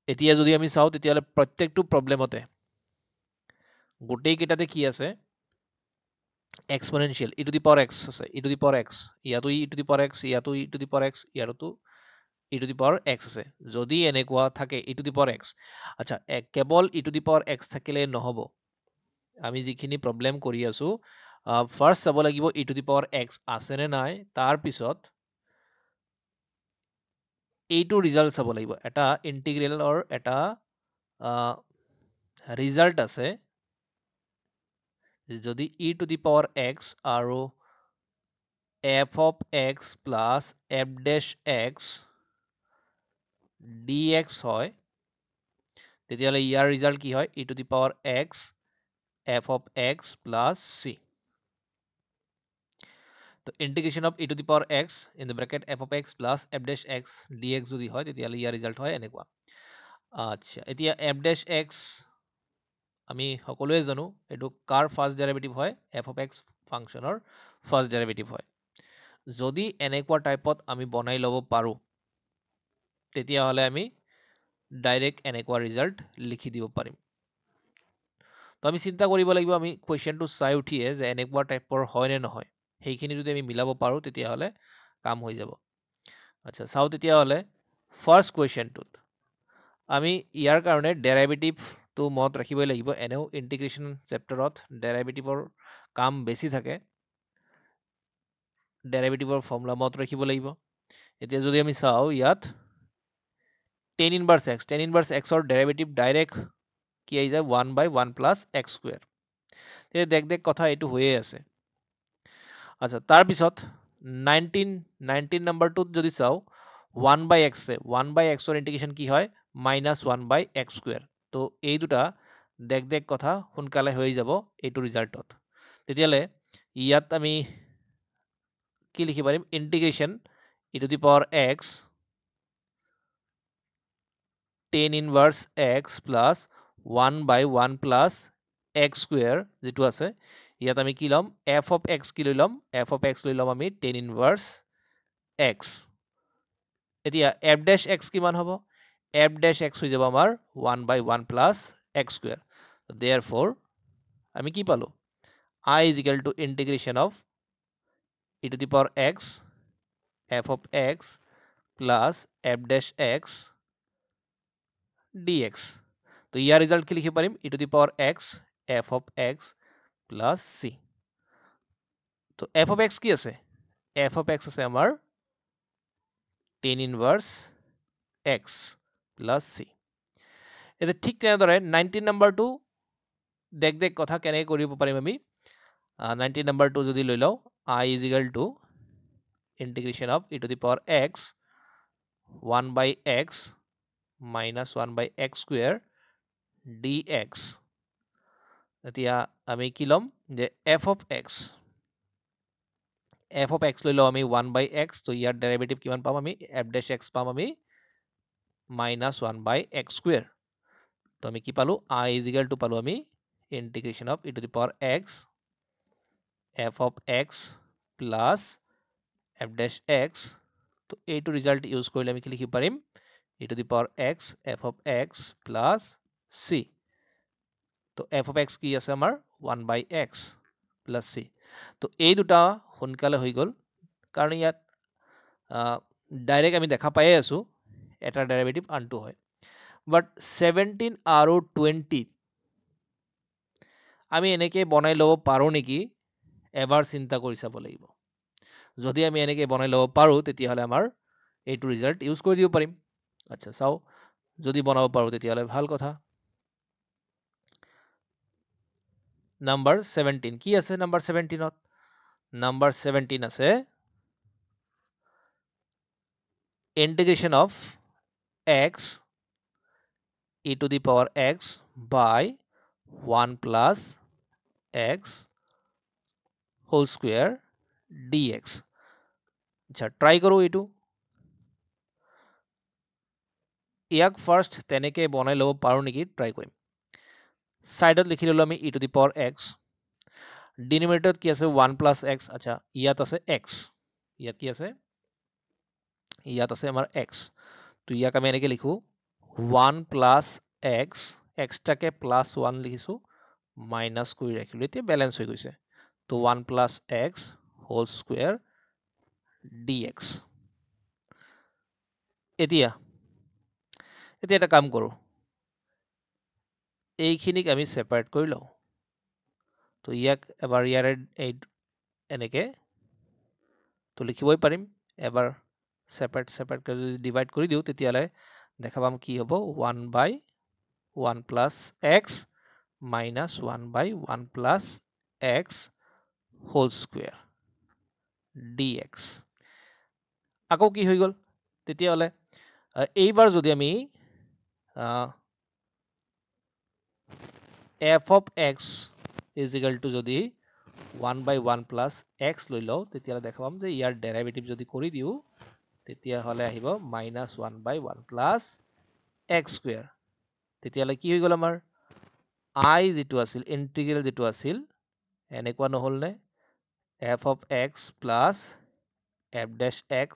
এতিয়া যদি আমি চাও তেতিয়ালে প্ৰত্যেকটো প্ৰবলেমতে গোটেই কেইটাতে কি আছে exponential e to the power x আছে e to the power x ইয়াতো e to the power x ইয়াতো e to the power x ইয়াতো e to the power x আছে যদি এনেকুৱা থাকে e to the power x আচ্ছা কেৱল e to the power x থাকিলে নহব আমি যিখিনি প্ৰবলেম কৰি আছো ফাৰ্স্ট চাব লাগিব e to the power x আছে নে নাই তাৰ পিছত এইটো ৰিজাল্ট চাব লাগিব এটা ইন্টিগ্ৰেলৰ এটা ৰিজাল্ট আছে যদি e to the power x আৰু f of x plus f dash x dx হয় তেতিয়াহলে ইয়াৰ ৰিজাল্ট কি হয় e to the power x f of x plus c তো integration of e to the power x in the bracket f of x plus f dash x dx যদি হয় তেতিয়াহলে ইয়াৰ result হয় এনেকুৱা আচ্ছা এতিয়া f dash x আমি সকলোৱে জানো এটো কাৰ ফাৰ্স্ট ডেৰিভেটিভ হয় f of x ফাংচনৰ ফাৰ্স্ট ডেৰিভেটিভ হয় যদি এনেকুৱা টাইপত আমি বনাই লব পাৰো তেতিয়াহলে আমি ডাইৰেক্ট এনেকুৱা ৰিজাল্ট লিখি দিব পাৰিম তো আমি চিন্তা কৰিব লাগিব আমি কোৱেশ্চনটো চাই উঠিয়ে যে এনেকুৱা টাইপৰ হয় নে নহয় সেইখিনি যদি আমি মিলাব পাৰো তেতিয়াহলে কাম হৈ যাব আচ্ছা চাও তেতিয়াহলে ফাৰ্স্ট কোৱেশ্চনটোত আমি ইয়াৰ কাৰণে ডেৰিভেটিভটো মত ৰাখিবই লাগিব এনেও ইন্টিগ্ৰেশ্যন চেপ্টাৰত ডেৰিভেটিভৰ কাম বেছি থাকে ডেৰিভেটিভৰ ফৰ্মুলা মত ৰাখিব লাগিব এতিয়া যদি আমি চাও ইয়াত tan inverse x ৰ ডেৰিভেটিভ ডাইৰেক্ট কি আহি যায় 1 by 1 plus x square তে দেখ কথা এইটো হৈয়ে আছে আচ্ছা তাৰ পিছত 19 নম্বৰটোত যদি চাও 1 by x 1 by x ৰ ইন্টিগ্ৰেশ্যন কি হয় -1 by x square তো এই দুটা দেখ কথা সোনকালে হৈ যাব এইটো ৰিজাল্টত তেতিয়ালে ইয়াত আমি কি লিখি পাৰিম ইন্টিগ্ৰেশ্যন e to the power x tan inverse x plus 1 by 1 plus x square যেটো আছে ইয়াত আমি কি লম f of x কি লৈ লম f of x লৈ লম আমি tan inverse x এতিয়া f dash x কিমান হ'ব f dash x হৈ যাব আমাৰ 1 by 1 plus x square therefore আমি কি পালো I is equal to integration of e to the power x f of x plus f dash x dx তো ইয়াৰ ৰিজাল্ট কি লিখিব পাৰিম e to the power x f of x plus c তো f of x কি আছে f of x আছে আমাৰ tan inverse x plus c এটা ঠিক তেনেদৰে 19 নম্বৰটো দেখ কথা কেনে কৰিব পাৰিম আমি 19 নম্বৰটো যদি লৈ লও I is equal to integration of e to the power x 1 by x minus 1 by x square dx এতিয়া আমি কি লম যে f of x লৈ লও আমি 1 by x তো ইয়াৰ ডেৰিভেটিভ কিমান পাম আমি f dash x পাম আমি -1 by x square তো আমি কি পালো I is equal to পালো আমি integration of e to the power x f of x plus f dash x তো এইটো ৰিজাল্ট ইউজ কৰিলে আমি কি লিখিব পাৰিম e to the power x f of x plus c তো f of x কি আছে আমাৰ 1 by x plus c তো এই দুটা সোনকালে হৈ গল কাৰণ ইয়াত ডাইৰেক্ট আমি দেখা পাই আছো এটা ডেৰিভেটিভ আনটো হয় বাট 17 আৰু 20 আমি এনেকৈ বনাই ল'ব পাৰো নেকি এবাৰ চিন্তা কৰি চাব লাগিব যদি আমি এনেকৈ বনাই ল'ব পাৰো তেতিয়াহলে আমাৰ এইটো ৰিজাল্ট ইউজ কৰি দিব পাৰিম আচ্ছা চাও যদি বনাব পাৰো তেতিয়াহলে ভাল কথা নাম্বাৰ 17 কি আছে নাম্বাৰ 17ত নাম্বাৰ 17 আছে integration of x e to the power x by 1 plus x whole square dx আচ্ছা ট্ৰাই কৰো এইটো ইয়াক ফাৰ্স্ট তেনেকে বনাই ল'ব পাৰো নেকি ট্ৰাই কৰিম সাইডত লিখি ললো আমি e to the power x ডিনোমিনেটৰত কি আছে 1 plus x আচ্ছা ইয়াত আছে x ইয়াত কি আছে ইয়াত আছে আমাৰ x তো ইয়াক আমি এনেকে লিখো 1 প্লাছ এক্স এক্সট্ৰাকে প্লাছ 1 লিখিছোঁ মাইনাছ কৰি ৰাখিলোঁ এতিয়া বেলেঞ্চ হৈ গৈছে তো 1 plus x whole square dx এতিয়া এটা কাম কৰোঁ এইখিনিক আমি ছেপাৰেট কৰি লওঁ তো ইয়াক এবাৰ ইয়াৰে এনেকৈ তো লিখিবই পাৰিম এবাৰ ছেপাৰেট কৰি যদি ডিভাইড কৰি দিওঁ তেতিয়াহ'লে দেখা পাম কি হ'ব 1 by 1 plus x minus 1 by 1 plus x whole square dx আকৌ কি হৈ গ'ল তেতিয়াহ'লে এইবাৰ যদি আমি f of x is equal to যদি 1 by 1 plus x লৈ লওঁ তেতিয়াহ'লে দেখা পাম যে ইয়াৰ ডেৰিভেটিভ যদি কৰি দিওঁ তেতিয়াহ'লে আহিব minus 1 by 1 plus x square তেতিয়াহ'লে কি হৈ গ'ল আমাৰ i যিটো আছিল ইণ্টিগ্ৰেল যিটো আছিল এনেকুৱা নহ'ল নে f of x plus f dash x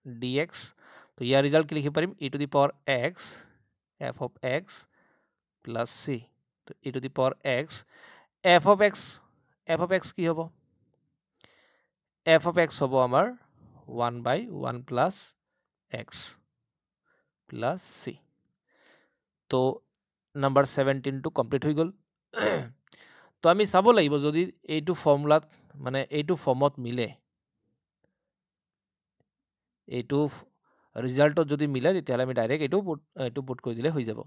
dx তো ইয়াৰ ৰিজাল্ট কি লিখিব পাৰিম e to the power x f of x plus c তো e to the power x f of x কি হ'ব f of x হ'ব আমাৰ 1 by 1 plus x plus c তো নাম্বাৰ 17 টো কমপ্লিট হৈ গ'ল তো আমি চাব লাগিব যদি এইটো ফৰ্মুলাত মানে এইটো ফৰ্মত মিলে এইটো ৰিজাল্টত যদি মিলে তেতিয়াহ'লে আমি ডাইৰেক্ট এইটো পুট কৰি দিলে হৈ যাব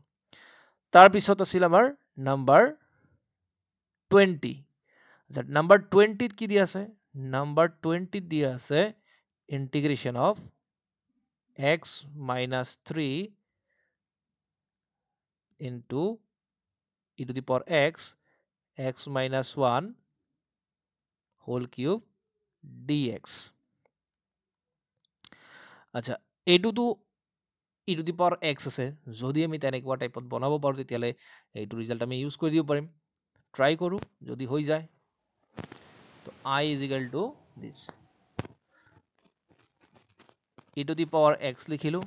তাৰপিছত আছিল আমাৰ নাম্বাৰ 20 নাম্বাৰ 20 কি দিয়া আছে নাম্বাৰ 20 দিয়া আছে ইন্টিগ্ৰেশন of x minus 3 into e to the power x minus 1 whole cube dx আচ্ছা এইটোতো e to the power x আছে যদি আমি তেনেকুৱা টাইপত বনাব পাৰো তেতিয়ালে এইটো ৰিজাল্ট আমি ইউজ কৰি দিব পাৰিম ট্ৰাই কৰো যদি হৈ যায় তো I is equal to this e to the power x লিখিলো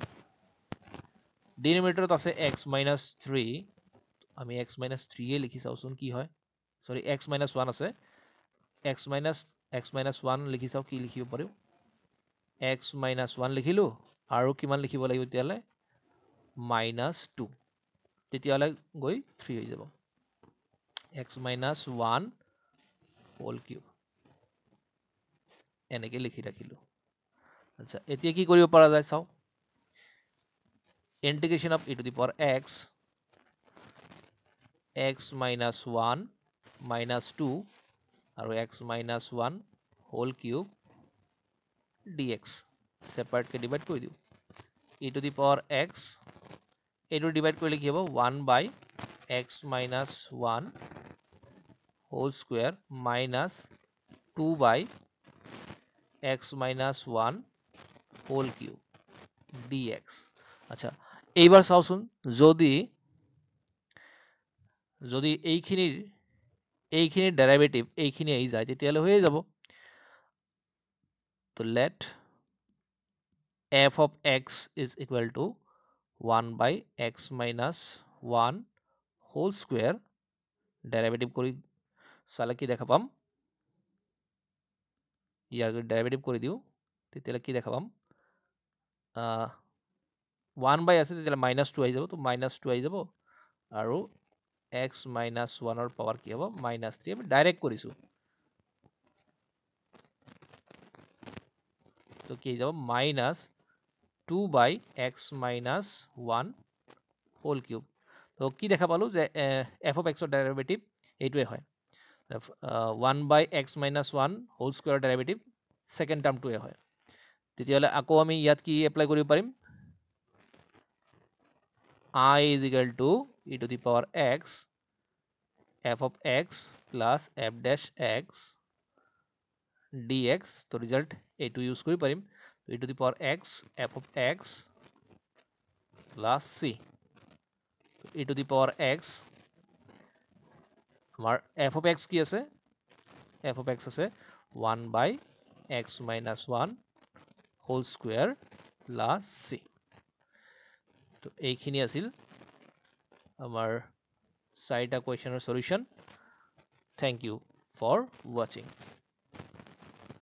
ডিনোমিনেটৰত আছে x minus 3 আমি x minus 3 এ লিখি চাওচোন কি হয় সরি x minus 1 আছে x minus 1 লিখি চাও কি লিখিব পাৰো x minus 1 লিখিলো আৰু কিমান লিখিব লাগিব তেতিয়ালে minus 2 তেতিয়ালে গৈ 3 হৈ যাব x minus 1 whole cube এনেকে লিখি ৰাখিলো আচ্ছা এতিয়া কি কৰিব পৰা যায় চাও integration of e to the power x minus 1 minus 2 আৰু x minus 1 whole cube dx separate কে ডিভাইড কৰি দিও e to the power x এইটো ডিভাইড কৰিলে কি হ'ব 1 by x minus 1 whole square minus 2 by x minus 1 whole cube dx আচ্ছা এইবাৰ চাওচোন যদি এইখিনিৰ ডেৰিভেটিভ এইখিনি আহি যায় তেতিয়ালে হৈ যাব তো let f of x is equal to 1 by x minus 1 whole square derivative কৰি চালে কি দেখা পাম ইয়াৰ যদি ডেৰিভেটিভ কৰি দিও তেতিয়ালে কি দেখা পাম 1 by আছে তেতিয়ালে -2 আহি যাব তো -2 আহি যাব আৰু x minus 1 ৰ পাৱাৰ কি হ'ব -3 আমি ডাইৰেক্ট কৰিছো তো কি যাব -2 by x minus 1 whole cube তো কি দেখা পালো যে f of x ৰ ডেৰিভেটিভ এইটোৱে হয় 1 by x minus 1 whole square derivative second টাৰ্মটোৱে হয় তেতিয়ালে আকৌ আমি ইয়াত কি এপ্লাই কৰিব পাৰিম I is equal to e to the power x f of x plus f dash x dx তো রিজাল্ট এইটো ইউজ কৰি পাৰিম তো e to the power x f of x plus c e to the power x আমাৰ f of x কি আছে f of x আছে 1 by x minus 1 whole square plus c তো এইখিনি আছিল আমাৰ 4টা কুৱেশ্যনৰ সলিউশন। থ্যাংক ইউ ফৰ ৱাচিং।